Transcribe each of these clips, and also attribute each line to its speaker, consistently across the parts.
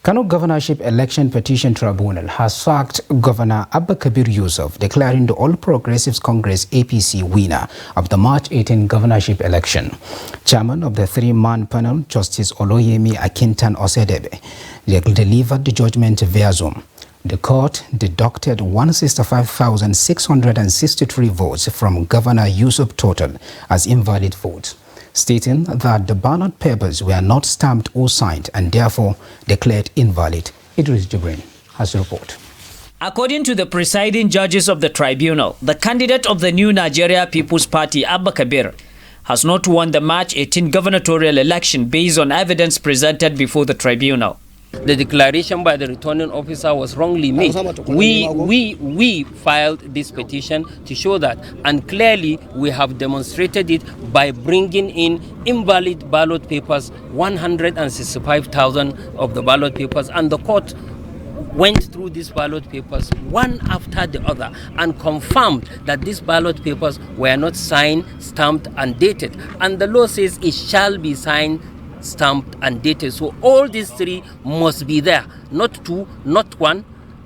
Speaker 1: KANO Governorship Election Petition Tribunal has sacked Governor Abba Kabir Yusuf, declaring the All Progressives Congress APC winner of the March 18 governorship election. Chairman of the three-man panel, Justice Oloyemi Akintan Osedebe, delivered the judgment via Zoom. The court deducted 165,663 votes from Governor Yusuf total as invalid votes, stating that the ballot papers were not stamped or signed and therefore declared invalid. Idris Jibrin has a report.
Speaker 2: According to the presiding judges of the tribunal, the candidate of the new Nigeria People's Party, Abba Kabir, has not won the March 18 gubernatorial election based on evidence presented before the tribunal.
Speaker 3: The declaration by the returning officer was wrongly made. We filed this petition to show that, and clearly we have demonstrated it by bringing in invalid ballot papers, 165,000 of the ballot papers, and the court went through these ballot papers one after the other and confirmed that these ballot papers were not signed, stamped, and dated. And the law says it shall be signed, stamped, and dated. So all these three must be there, not two, not one.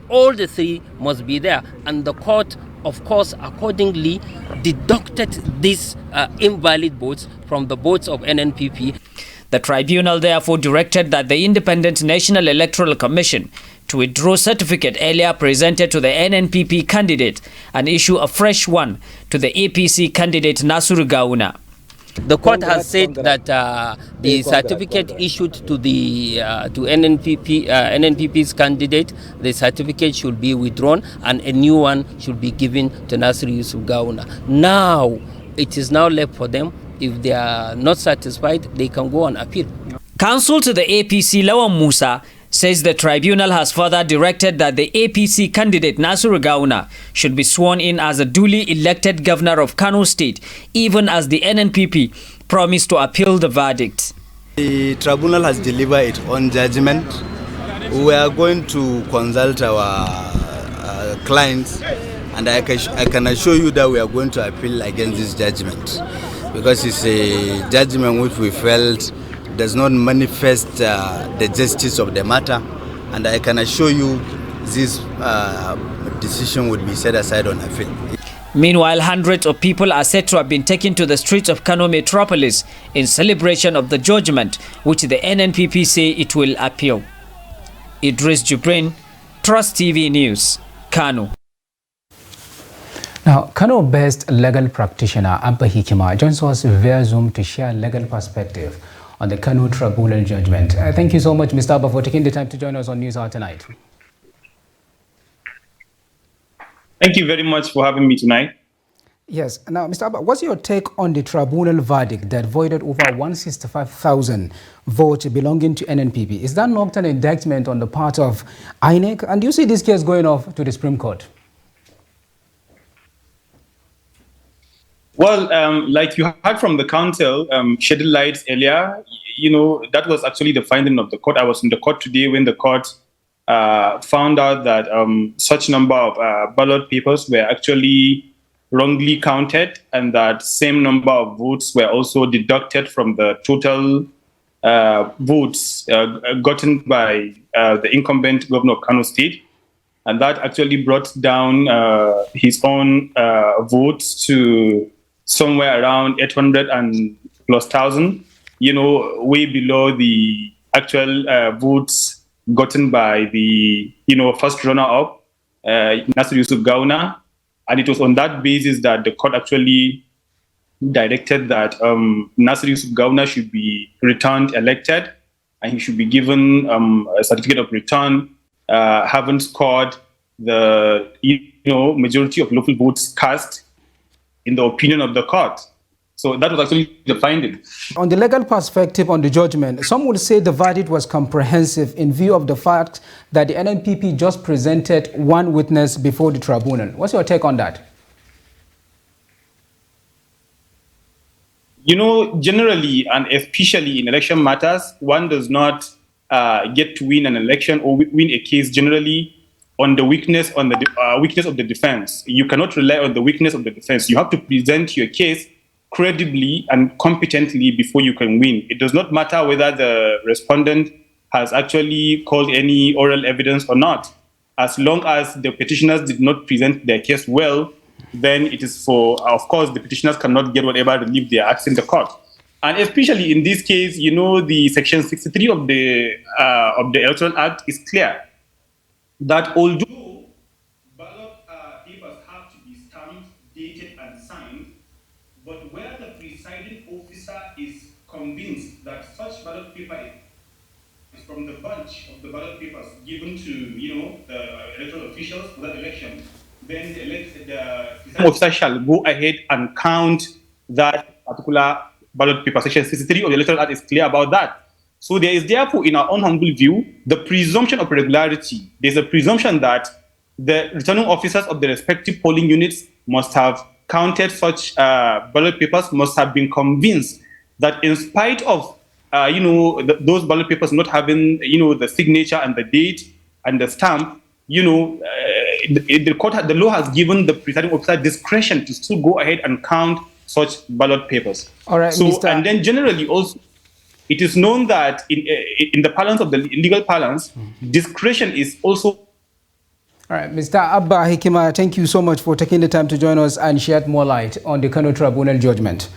Speaker 3: All the three must be there. And the court, of course, accordingly deducted these invalid votes from the votes of NNPP.
Speaker 2: The tribunal therefore directed that the Independent National Electoral Commission to withdraw certificate earlier presented to the NNPP candidate and issue a fresh one to the APC candidate Nasir Gawuna.
Speaker 3: The court has said that the certificate issued to the NNPP's candidate, the certificate should be withdrawn and a new one should be given to Nasir Yusuf Gawuna. Now, it is now left for them. If they are not satisfied, they can go on appeal.
Speaker 2: Counsel to the APC, Lawan Musa, says the tribunal has further directed that the APC candidate Nasir Gawuna should be sworn in as a duly elected governor of Kano State, even as the NNPP promised to appeal the verdict.
Speaker 4: The tribunal has delivered its own judgment. We are going to consult our clients, and I can assure you that we are going to appeal against this judgment, because it's a judgment which we felt does not manifest the justice of the matter, and I can assure you this decision would be set aside on appeal.
Speaker 2: Meanwhile, hundreds of people are said to have been taken to the streets of Kano metropolis in celebration of the judgment, which the NNPP say it will appeal. Idris Jibrin, Trust TV News, Kano.
Speaker 1: Now, Kano-based legal practitioner Abba Hikima joins us via Zoom to share legal perspective on the Kano Tribunal judgment. Thank you so much, Mr. Abba, for taking the time to join us on News Hour tonight.
Speaker 5: Thank you very much for having me tonight.
Speaker 1: Yes. Now, Mr. Abba, what's your take on the tribunal verdict that voided over 165,000 votes belonging to NNPP? Is that not an indictment on the part of INEC? And do you see this case going off to the Supreme Court?
Speaker 5: Well, like you heard from the counsel, shedding light earlier, you know, that was actually the finding of the court. I was in the court today when the court found out that such number of ballot papers were actually wrongly counted, and that same number of votes were also deducted from the total votes gotten by the incumbent governor of Kano State. And that actually brought down his own votes to somewhere around 800 and plus thousand, you know, way below the actual votes gotten by the, you know, first runner-up, Nasir Yusuf Gawuna. And it was on that basis that the court actually directed that Nasir Yusuf Gawuna should be returned elected, and he should be given a certificate of return, having scored the, you know, majority of local votes cast in the opinion of the court. So that was actually the finding.
Speaker 1: On the legal perspective on the judgment, some would say the verdict was comprehensive in view of the fact that the NNPP just presented one witness before the tribunal. What's your take on that?
Speaker 5: You know, generally and especially in election matters, one does not get to win an election or win a case generally on the weakness of the defense. You cannot rely on the weakness of the defense. You have to present your case credibly and competently before you can win. It does not matter whether the respondent has actually called any oral evidence or not. As long as the petitioners did not present their case well, then it is for, of course, the petitioners cannot get whatever relief they are asking the court. And especially in this case, you know, the Section 63 of the Electoral Act is clear that although ballot papers have to be stamped, dated, and signed, but where the presiding officer is convinced that such ballot paper is from the bunch of the ballot papers given to, you know, the electoral officials for that election, then the presiding officer shall go ahead and count that particular ballot paper. Section 63 of the Electoral Act is clear about that. So there is therefore, in our own humble view, the presumption of regularity. There's a presumption that the returning officers of the respective polling units must have counted such ballot papers, must have been convinced that in spite of you know, those ballot papers not having, you know, the signature and the date and the stamp, you know, the law has given the presiding officer discretion to still go ahead and count such ballot papers.
Speaker 1: All right,
Speaker 5: so,
Speaker 1: Mr.
Speaker 5: And then generally also, it is known that in the parlance of the legal parlance, discretion is also.
Speaker 1: All right, Mr. Abba Hikima, thank you so much for taking the time to join us and shed more light on the KANO Tribunal judgment.